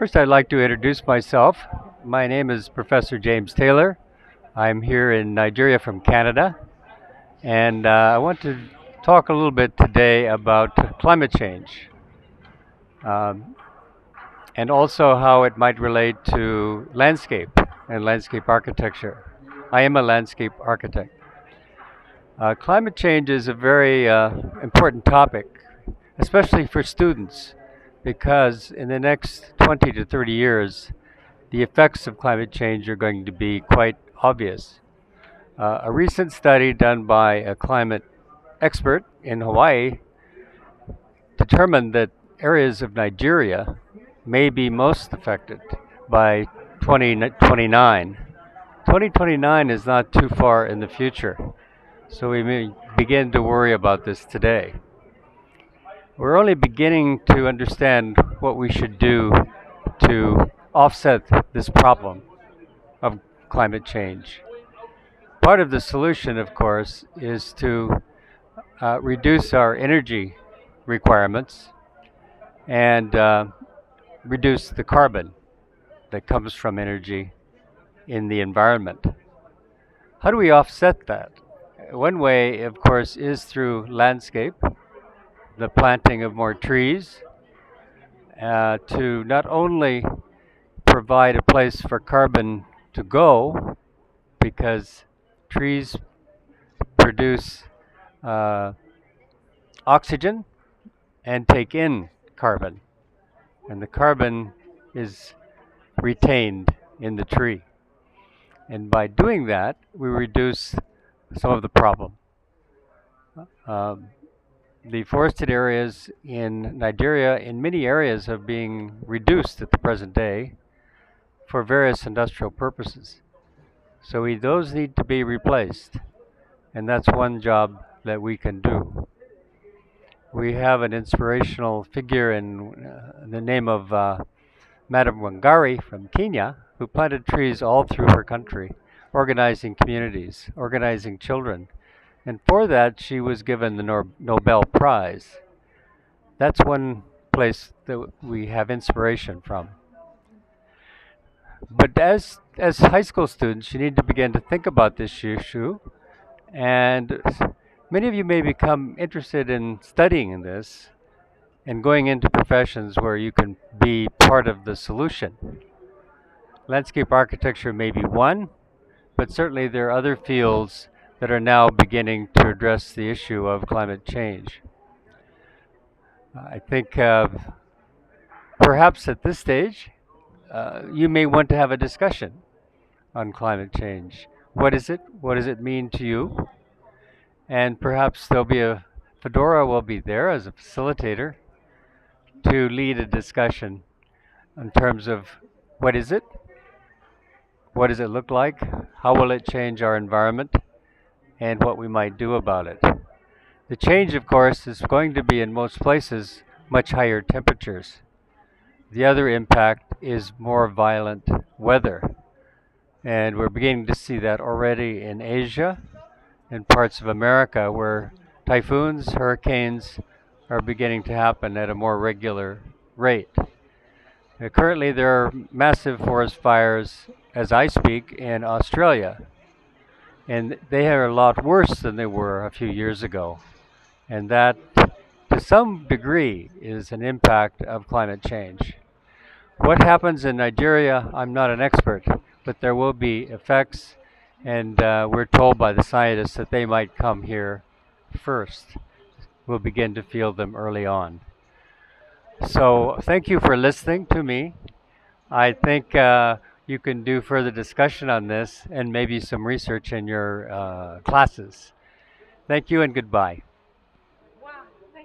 First, I'd like to introduce myself. My name is Professor James Taylor. I'm here in Nigeria from Canada, and I want to talk a little bit today about climate change um, and also how it might relate to landscape and landscape architecture. I am a landscape architect. Climate change is a very important topic, especially for students, because in the next 20 to 30 years, the effects of climate change are going to be quite obvious. A recent study done by a climate expert in Hawaii determined that areas of Nigeria may be most affected by 2029. 2029 is not too far in the future, so we may begin to worry about this today. We're only beginning to understand what we should do to offset this problem of climate change. Part of the solution, of course, is to reduce our energy requirements and reduce the carbon that comes from energy in the environment. How do we offset that? One way, of course, is through landscape, the planting of more trees, to not only provide a place for carbon to go, because trees produce uh, oxygen and take in carbon, and the carbon is retained in the tree. And by doing that, we reduce some of the problem. Um, the forested areas in Nigeria, in many areas, are being reduced at the present day for various industrial purposes. So those need to be replaced, and that's one job that we can do. We have an inspirational figure in the name of Madam Wangari from Kenya, who planted trees all through her country, organizing communities, organizing children. And for that, she was given the Nobel Prize. That's one place that we have inspiration from. But as high school students, you need to begin to think about this issue, and many of you may become interested in studying this and going into professions where you can be part of the solution. Landscape architecture may be one, but certainly there are other fields that are now beginning to address the issue of climate change. I think perhaps at this stage, you may want to have a discussion on climate change. What is it? What does it mean to you? And perhaps Fedora will be there as a facilitator to lead a discussion in terms of what is it? What does it look like? How will it change our environment? And what we might do about it. The change, of course, is going to be in most places much higher temperatures. The other impact is more violent weather. And we're beginning to see that already in Asia and parts of America where typhoons, hurricanes are beginning to happen at a more regular rate. Currently, there are massive forest fires as I speak in Australia, and they are a lot worse than they were a few years ago. And that, to some degree, is an impact of climate change. What happens in Nigeria, I'm not an expert, but there will be effects, and we're told by the scientists that they might come here first. We'll begin to feel them early on. So thank you for listening to me. I think you can do further discussion on this and maybe some research in your classes. Thank you and goodbye.